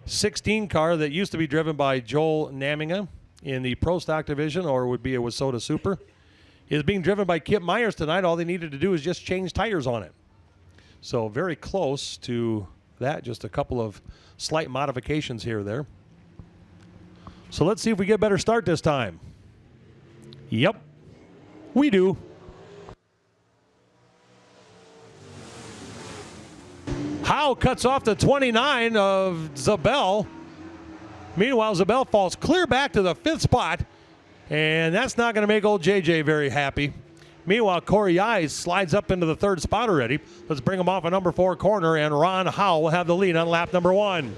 16 car that used to be driven by Joel Naminga in the Pro Stock division, or would be a Wasota Super, is being driven by Kip Myers tonight. All they needed to do is just change tires on it. So very close to that, just a couple of slight modifications here or there. So let's see if we get a better start this time. Yep, we do. Howe cuts off the 29 of Zabel. Meanwhile, Zabel falls clear back to the 5th spot, and that's not going to make old JJ very happy. Meanwhile, Corey Yai slides up into the 3rd spot already. Let's bring him off a number 4 corner, and Ron Howe will have the lead on lap number 1.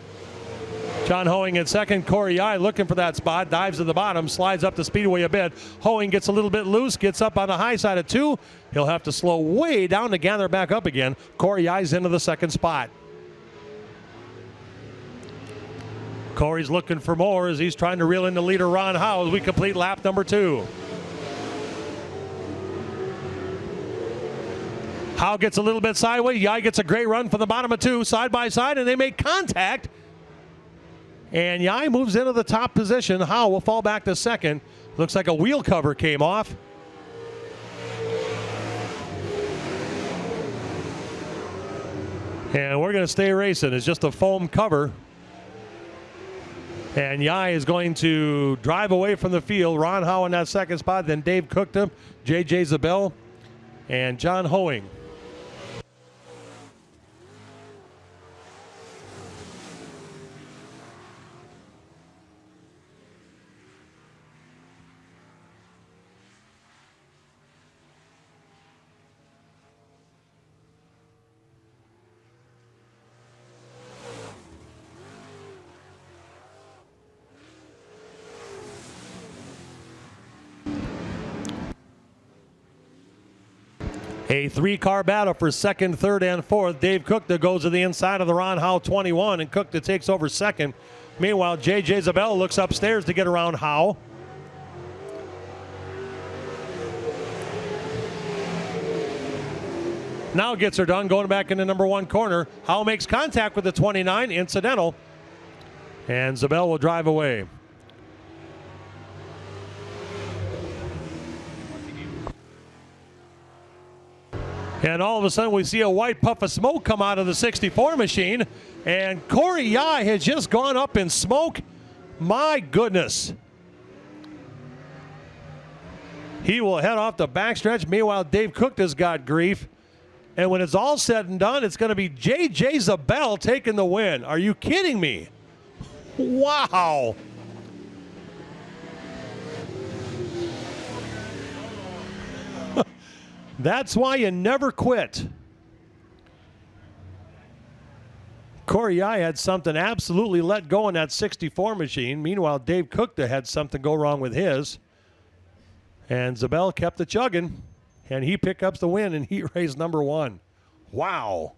John Hoeing in 2nd. Corey Yai looking for that spot, dives to the bottom, slides up the speedway a bit. Hoeing gets a little bit loose, gets up on the high side of 2. He'll have to slow way down to gather back up again. Corey Yai's into the 2nd spot. Corey's looking for more as he's trying to reel in the leader, Ron Howe, as we complete lap number 2. Howe gets a little bit sideways. Yai gets a great run from the bottom of 2, side by side, and they make contact. And Yai moves into the top position. Howe will fall back to 2nd. Looks like a wheel cover came off. And we're going to stay racing. It's just a foam cover. And Yai is going to drive away from the field. Ron Howe in that 2nd spot. Then Dave Cookta, J.J. Zabel, and John Hoeing. A 3-car battle for 2nd, 3rd, and 4th. Dave Cookta goes to the inside of the Ron Howe 21, and Cookta takes over 2nd. Meanwhile, J.J. Zabel looks upstairs to get around Howe. Now gets her done, going back in the number 1 corner. Howe makes contact with the 29, incidental, and Zabel will drive away. And all of a sudden we see a white puff of smoke come out of the 64 machine. And Corey Yai has just gone up in smoke. My goodness. He will head off the backstretch. Meanwhile, Dave Cookta's got grief. And when it's all said and done, it's going to be J.J. Zabel taking the win. Are you kidding me? Wow. That's why you never quit. Corey Yai had something absolutely let go in that 64 machine. Meanwhile, Dave Cookta had something go wrong with his. And Zabel kept it chugging. And he picked up the win in heat race number 1. Wow.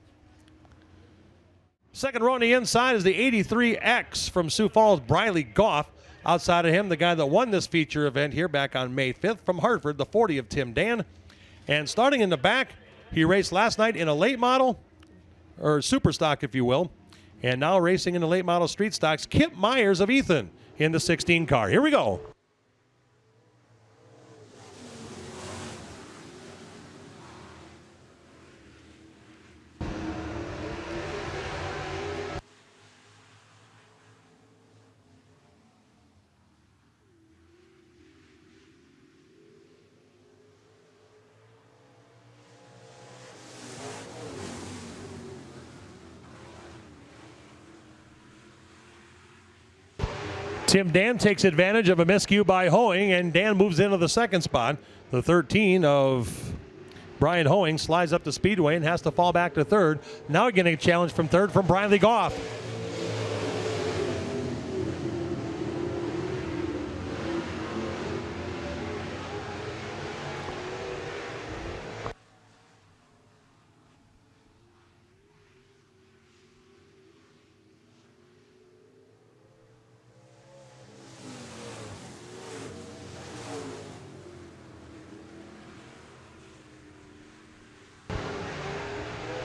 Second row on the inside is the 83X from Sioux Falls, Briley Goff. Outside of him, the guy that won this feature event here back on May 5th from Hartford, the 40 of Tim Dan. And starting in the back, he raced last night in a late model, or super stock, if you will. And now racing in the late model street stocks, Kip Myers of Ethan in the 16 car. Here we go. Tim Dan takes advantage of a miscue by Hoeing, and Dan moves into the 2nd spot. The 13 of Brian Hoeing slides up the speedway and has to fall back to 3rd. Now getting a challenge from 3rd from Briley Goff.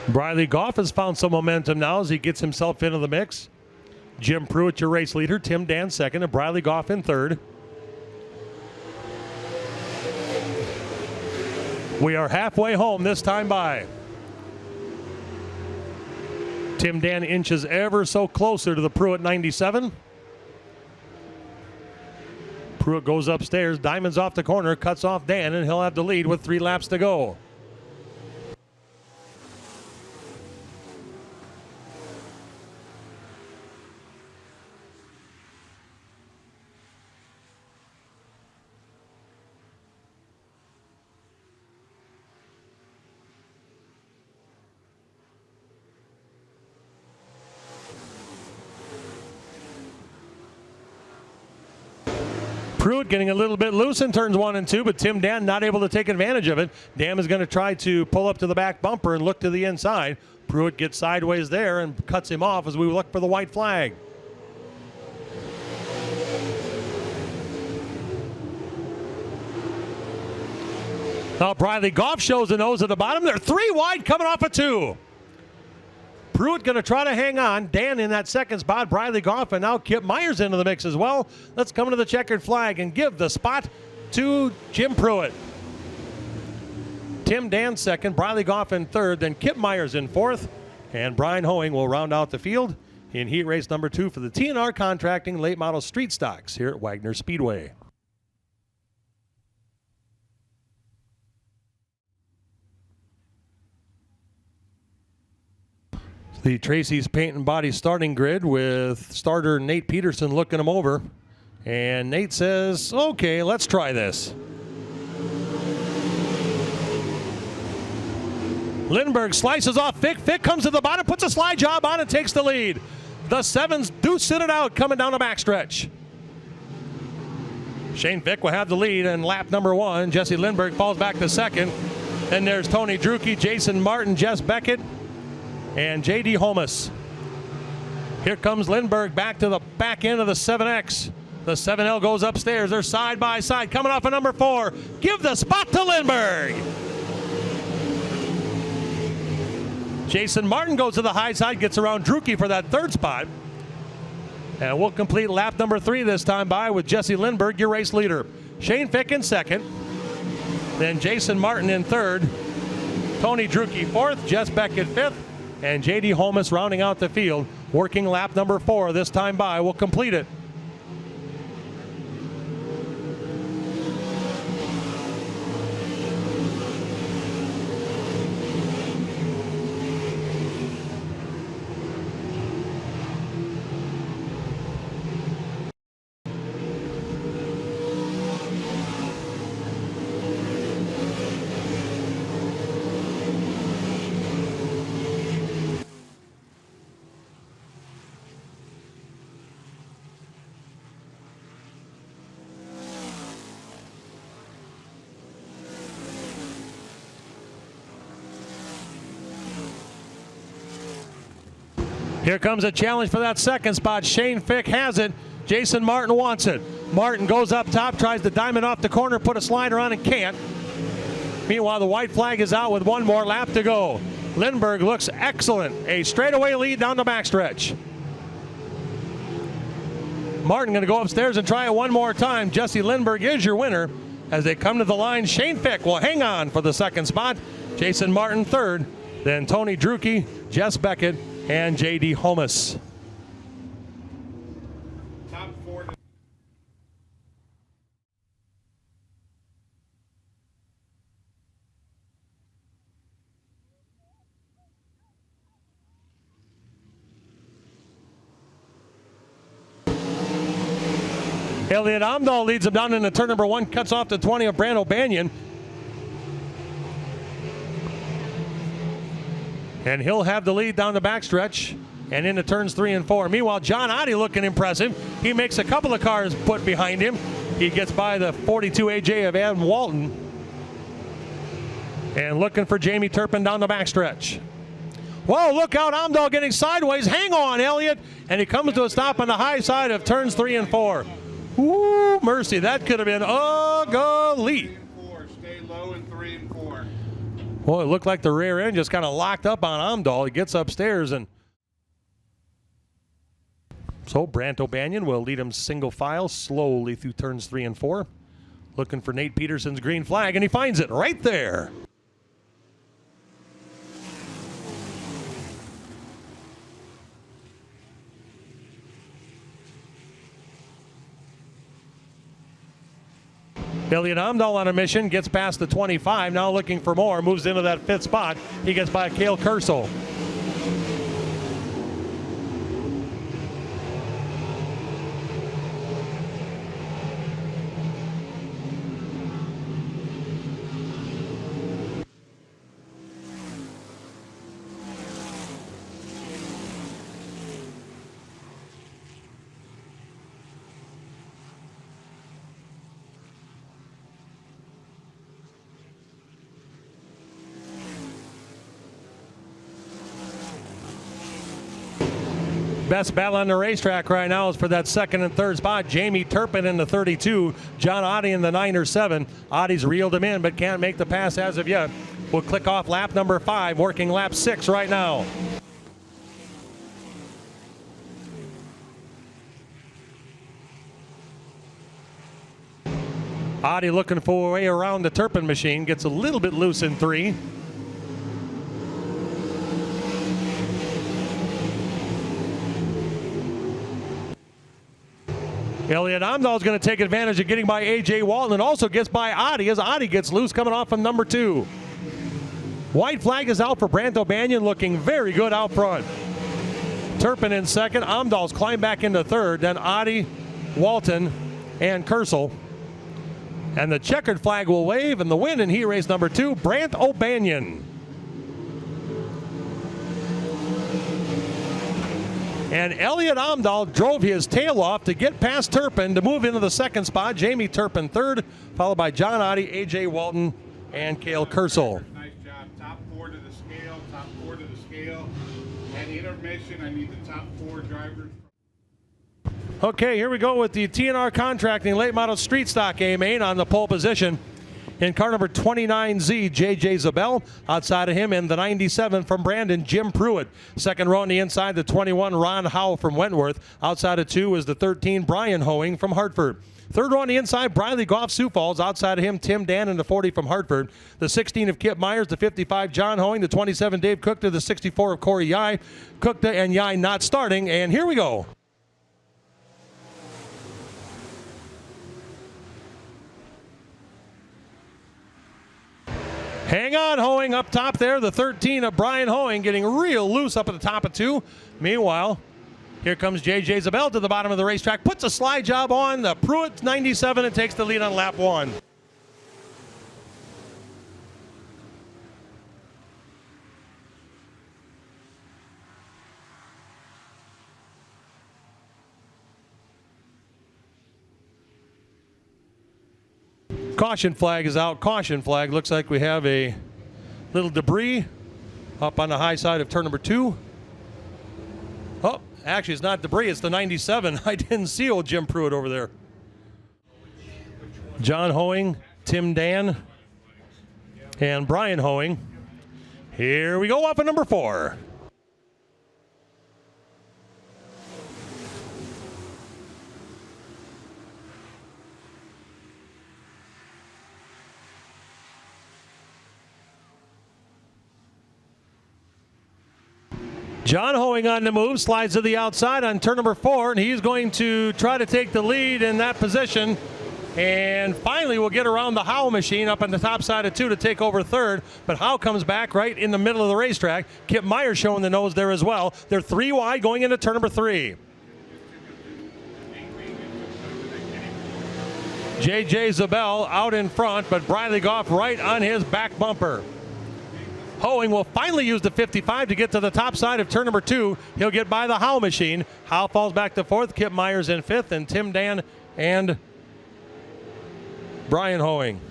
Briley Goff has found some momentum now as he gets himself into the mix. Jim Pruitt, your race leader. Tim Dan second, and Briley Goff in third. We are halfway home this time by. Tim Dan inches ever so closer to the Pruitt 97. Pruitt goes upstairs, diamonds off the corner, cuts off Dan, and he'll have the lead with 3 laps to go. Pruitt getting a little bit loose in turns 1 and 2, but Tim Dan not able to take advantage of it. Dan is going to try to pull up to the back bumper and look to the inside. Pruitt gets sideways there and cuts him off as we look for the white flag. Now Briley Goff shows the nose at the bottom. They're 3 wide coming off of 2. Pruitt going to try to hang on. Dan in that second spot. Briley Goff, and now Kip Myers into the mix as well. Let's come to the checkered flag and give the spot to Jim Pruitt. Tim Dan second, Briley Goff in third, then Kip Myers in fourth, and Brian Hoeing will round out the field in heat race number 2 for the TNR Contracting Late Model Street Stocks here at Wagner Speedway. The Tracy's Paint and Body starting grid with starter Nate Peterson looking him over. And Nate says, okay, let's try this. Lindbergh slices off Fick. Fick comes to the bottom, puts a slide job on and takes the lead. The 7s do sit it out coming down the backstretch. Shane Fick will have the lead in lap number 1. Jesse Lindbergh falls back to second. Then there's Tony Drucke, Jason Martin, Jess Beckett, and J.D. Holmes. Here comes Lindbergh back to the back end of the 7X. The 7L goes upstairs. They're side by side coming off of number 4. Give the spot to Lindbergh. Jason Martin goes to the high side, gets around Drucke for that 3rd spot. And we'll complete lap number 3 this time by with Jesse Lindbergh, your race leader. Shane Fick in 2nd. Then Jason Martin in 3rd. Tony Drucke 4th. Jess Beckett 5th. And J.D. Holmes rounding out the field, working lap number 4 this time by. We'll complete it. Here comes a challenge for that 2nd spot. Shane Fick has it. Jason Martin wants it. Martin goes up top, tries to diamond off the corner, put a slider on and can't. Meanwhile, the white flag is out with 1 more lap to go. Lindbergh looks excellent. A straightaway lead down the backstretch. Martin going to go upstairs and try it 1 more time. Jesse Lindbergh is your winner. As they come to the line, Shane Fick will hang on for the 2nd spot. Jason Martin 3rd. Then Tony Drucke, Jess Beckett, and J.D. Holmes. Top 4. Elliot Amdahl leads him down into turn number 1, cuts off the 20 of Brand O'Banion. And he'll have the lead down the backstretch and into turns 3 and 4. Meanwhile, John Oddie looking impressive. He makes a couple of cars put behind him. He gets by the 42 AJ of Adam Walton. And looking for Jamie Turpin down the backstretch. Whoa, look out, Amdahl getting sideways. Hang on, Elliott. And he comes to a stop on the high side of turns 3 and 4. Ooh, mercy, that could have been ugly. Stay low in 3 and 4. Well, it looked like the rear end just kind of locked up on Amdahl. He gets upstairs and So Brant O'Banion will lead him single file slowly through turns 3 and 4. Looking for Nate Peterson's green flag, and he finds it right there. Elliot Amdahl on a mission, gets past the 25, now looking for more, moves into that 5th spot. He gets by Cale Kersel. Best battle on the racetrack right now is for that 2nd and 3rd spot. Jamie Turpin in the 32, John Oddie in the 9 or 7. Oddie's reeled him in but can't make the pass as of yet. We'll click off lap number 5, working lap 6 right now. Oddie looking for a way around the Turpin machine, gets a little bit loose in 3. Elliot Amdahl is going to take advantage of getting by A.J. Walton and also gets by Oddie as Oddie gets loose coming off from number 2. White flag is out for Brant O'Banion, looking very good out front. Turpin in 2nd. Amdahl's climbed back into 3rd. Then Oddie, Walton, and Kersel. And the checkered flag will wave, and the win in heat race number 2, Brant O'Banion. And Elliot Amdahl drove his tail off to get past Turpin to move into the 2nd spot. Jamie Turpin 3rd, followed by John Oddie, A.J. Walton, and Cale Kersel. Nice job. Top 4 to the scale, top 4 to the scale. At intermission, I need the top 4 drivers. Okay, here we go with the TNR Contracting Late Model Street Stock A main on the pole position. In car number 29Z, J.J. Zabel. Outside of him in the 97 from Brandon, Jim Pruitt. 2nd row on the inside, the 21, Ron Howe from Wentworth. Outside of 2 is the 13, Brian Hoeing from Hartford. 3rd row on the inside, Briley Goff, Sioux Falls. Outside of him, Tim Dan in the 40 from Hartford. The 16 of Kip Myers, the 55, John Hoeing. The 27, Dave Cookta, the 64 of Corey Yai. Cookta and Yai not starting, and here we go. Hang on, Hoeing up top there. The 13 of Brian Hoeing getting real loose up at the top of 2. Meanwhile, here comes J.J. Zabel to the bottom of the racetrack. Puts a slide job on the Pruitt 97 and takes the lead on lap 1. Caution flag is out. Caution flag. Looks like we have a little debris up on the high side of turn number 2. Oh, actually, it's not debris. It's the 97. I didn't see old Jim Pruitt over there. John Hoeing, Tim Dan, and Brian Hoeing. Here we go, up at number 4. John Hoeing on the move, slides to the outside on turn number 4, and he's going to try to take the lead in that position. And finally, we'll get around the Howe machine up on the top side of 2 to take over 3rd. But Howe comes back right in the middle of the racetrack. Kip Meyer showing the nose there as well. They're 3 wide going into turn number 3. J.J. Zabel out in front, but Briley Goff right on his back bumper. Hoeing will finally use the 55 to get to the top side of turn number 2. He'll get by the Howe machine. Howe falls back to 4th. Kip Myers in 5th, and Tim Dan and Brian Hoeing.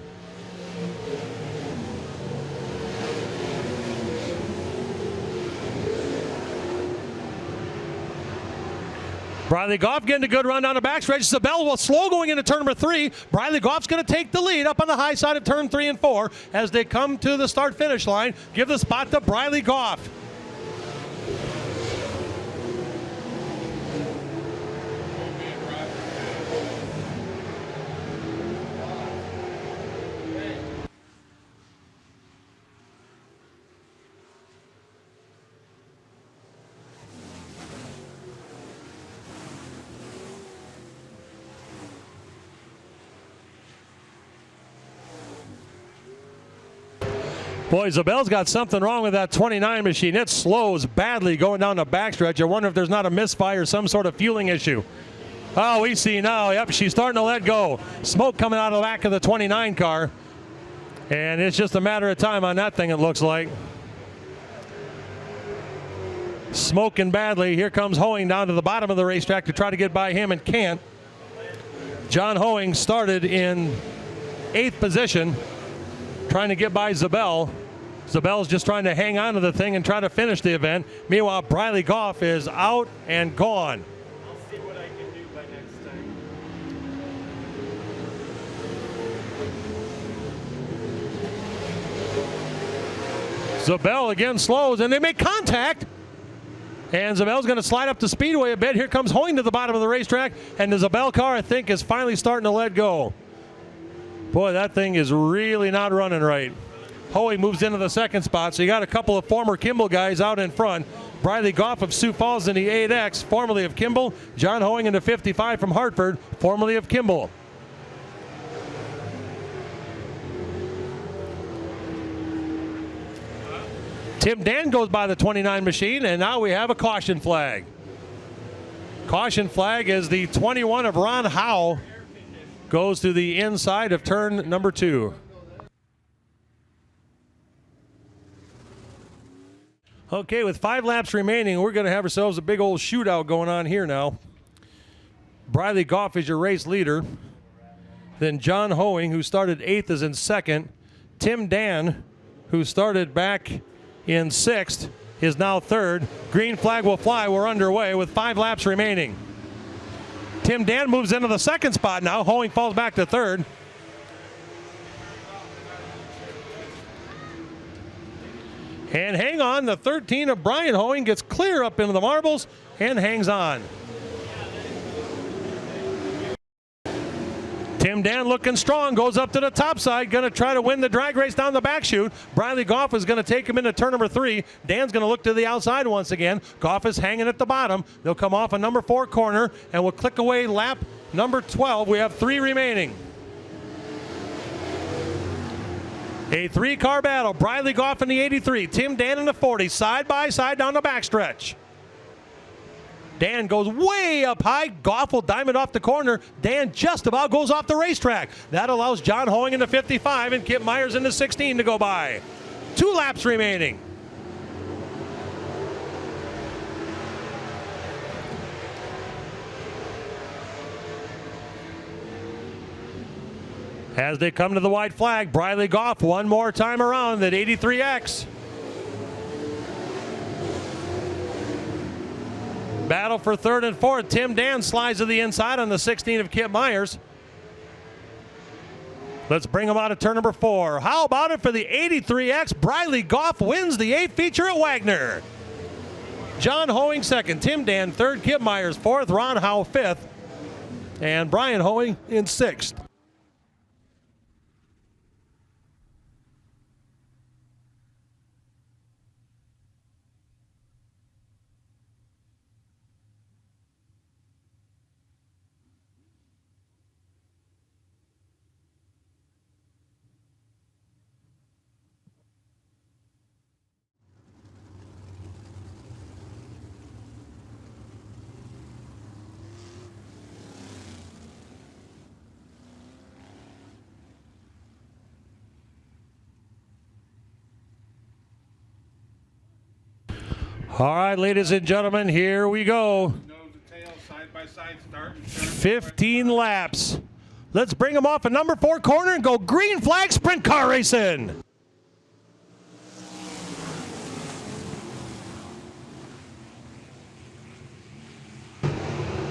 Briley Goff getting a good run down the backstretch. Zabel will slow going into turn number 3. Briley Goff's going to take the lead up on the high side of turn 3 and 4 as they come to the start-finish line. Give the spot to Briley Goff. Boy, Zabel's got something wrong with that 29 machine. It slows badly going down the backstretch. I wonder if there's not a misfire or some sort of fueling issue. Oh, we see now. Yep, she's starting to let go. Smoke coming out of the back of the 29 car. And it's just a matter of time on that thing, it looks like. Smoking badly. Here comes Hoeing down to the bottom of the racetrack to try to get by him and can't. John Hoeing started in 8th position, trying to get by Zabel. Zabel's just trying to hang on to the thing and try to finish the event. Meanwhile, Briley Goff is out and gone. I'll see what I can do by next time. Zabel again slows, and they make contact. And Zabel's going to slide up the speedway a bit. Here comes Hoeing to the bottom of the racetrack, and the Zabel car, I think, is finally starting to let go. Boy, that thing is really not running right. Hoeing moves into the 2nd spot, so you got a couple of former Kimball guys out in front. Briley Goff of Sioux Falls in the 8X, formerly of Kimball. John Hoeing in the 55 from Hartford, formerly of Kimball. Tim Dan goes by the 29 machine, and now we have a caution flag. Caution flag is the 21 of Ron Howe goes to the inside of turn number 2. Okay, with 5 laps remaining, we're going to have ourselves a big old shootout going on here now. Briley Goff is your race leader. Then John Hoeing, who started 8th, is in 2nd. Tim Dan, who started back in 6th, is now 3rd. Green flag will fly. We're underway with 5 laps remaining. Tim Dan moves into the 2nd spot now. Hoeing falls back to 3rd. And hang on, the 13 of Brian Hoeing gets clear up into the marbles and hangs on. Tim Dan looking strong, goes up to the top side, going to try to win the drag race down the back chute. Briley Goff is going to take him into turn number 3. Dan's going to look to the outside once again. Goff is hanging at the bottom. They'll come off a number 4 corner, and we'll click away lap number 12. We have 3 remaining. A 3-car battle. Briley Goff in the 83. Tim Dan in the 40. Side by side down the backstretch. Dan goes way up high. Goff will dime it off the corner. Dan just about goes off the racetrack. That allows John Hoeing in the 55 and Kip Myers in the 16 to go by. 2 laps remaining. As they come to the white flag, Briley Goff one more time around that 83X. Battle for 3rd and 4th. Tim Dan slides to the inside on the 16 of Kip Myers. Let's bring him out of turn number 4. How about it for the 83X? Briley Goff wins the 8th feature at Wagner. John Hoeing 2nd, Tim Dan 3rd, Kip Myers 4th, Ron Howe 5th, and Brian Hoeing in 6th. All right, ladies and gentlemen, here we go. Nose to tail, side by side, start and turn. 15 laps. Let's bring them off a number 4 corner and go green flag sprint car racing.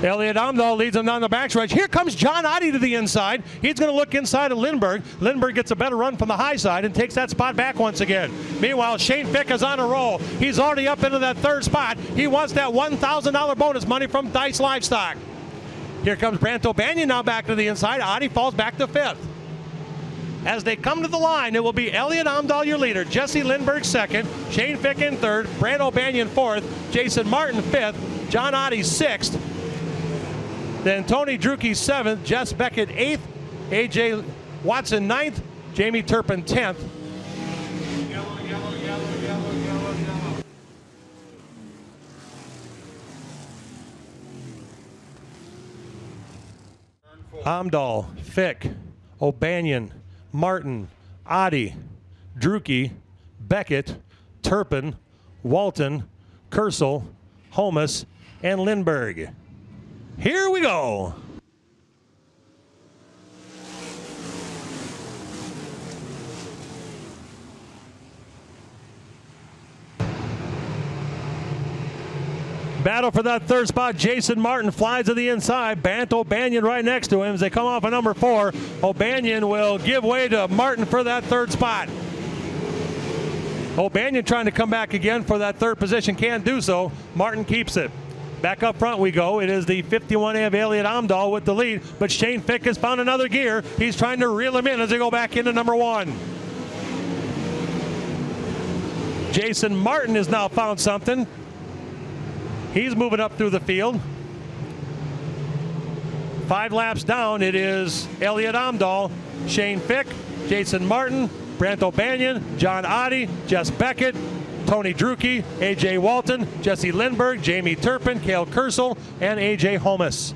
Elliot Amdahl leads him down the backstretch. Here comes John Oddie to the inside. He's going to look inside of Lindbergh. Lindbergh gets a better run from the high side and takes that spot back once again. Meanwhile, Shane Fick is on a roll. He's already up into that 3rd spot. He wants that $1,000 bonus money from Dice Livestock. Here comes Brant O'Banion now back to the inside. Oddie falls back to 5th. As they come to the line, it will be Elliot Amdahl, your leader. Jesse Lindbergh 2nd. Shane Fick in 3rd. Brant O'Banion 4th. Jason Martin 5th. John Oddie 6th. Then Tony Drucke 7th, Jess Beckett 8th, A.J. Watson 9th, Jamie Turpin 10th. Amdahl, Fick, O'Banion, Martin, Adi, Drucke, Beckett, Turpin, Walton, Kersel, Holmes, and Lindbergh. Here we go. Battle for that third spot. Jason Martin flies to the inside. Bant O'Banion right next to him as they come off of number 4. O'Banion will give way to Martin for that third spot. O'Banion trying to come back again for that third position. Can't do so. Martin keeps it. Back up front we go. It is the 51A of Elliot Amdahl with the lead, but Shane Fick has found another gear. He's trying to reel him in as they go back into number 1. Jason Martin has now found something. He's moving up through the field. 5 laps down, it is Elliot Amdahl, Shane Fick, Jason Martin, Brant O'Banion, John Adi, Jess Beckett, Tony Drucke, A.J. Walton, Jesse Lindbergh, Jamie Turpin, Cale Kersel, and A.J. Holmes.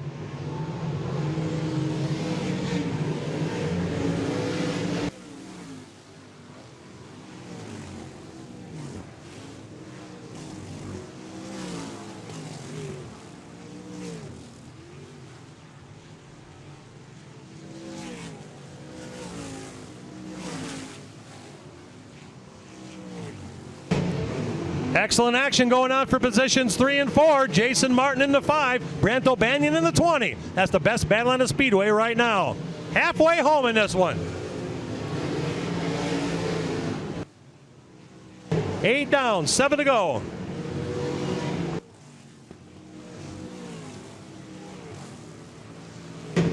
Excellent action going on for positions 3 and 4. Jason Martin in the 5, Brant O'Banion in the 20. That's the best battle on the speedway right now. Halfway home in this one. 8 down, 7 to go.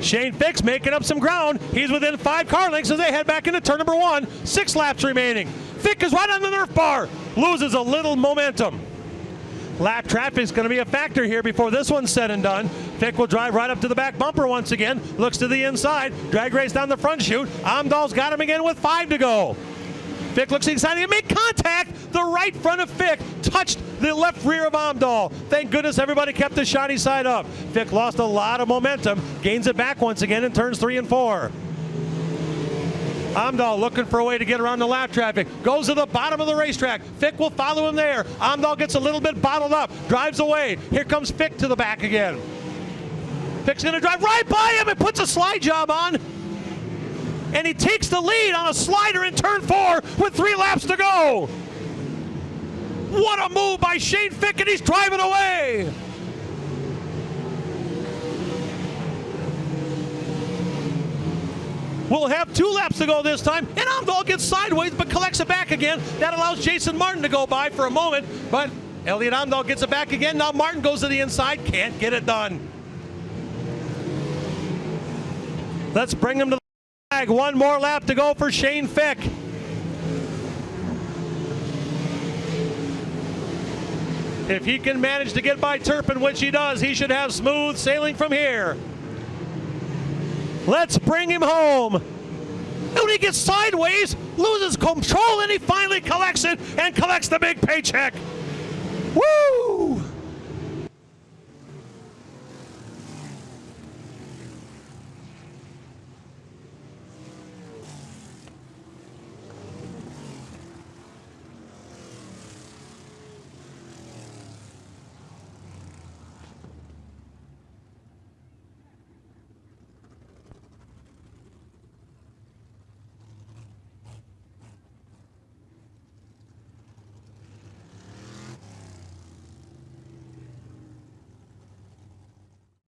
Shane Fick's making up some ground. He's within 5 car lengths as they head back into turn number 1. 6 laps remaining. Fick is right on the Nerf bar. Loses a little momentum. Lap traffic is going to be a factor here before this one's said and done. Fick will drive right up to the back bumper once again. Looks to the inside. Drag race down the front chute. Amdahl's got him again with 5 to go. Fick looks excited to make contact. The right front of Fick touched the left rear of Amdahl. Thank goodness everybody kept the shiny side up. Fick lost a lot of momentum. Gains it back once again in turns 3 and 4. Amdahl looking for a way to get around the lap traffic. Goes to the bottom of the racetrack. Fick will follow him there. Amdahl gets a little bit bottled up. Drives away. Here comes Fick to the back again. Fick's going to drive right by him and puts a slide job on. And he takes the lead on a slider in turn 4 with 3 laps to go. What a move by Shane Fick, and he's driving away. We'll have 2 laps to go this time, and Amdahl gets sideways but collects it back again. That allows Jason Martin to go by for a moment, but Elliot Amdahl gets it back again. Now Martin goes to the inside, can't get it done. Let's bring him to the flag. 1 more lap to go for Shane Fick. If he can manage to get by Turpin, which he does, he should have smooth sailing from here. Let's bring him home. And when he gets sideways, loses control, and he finally collects it and collects the big paycheck. Woo!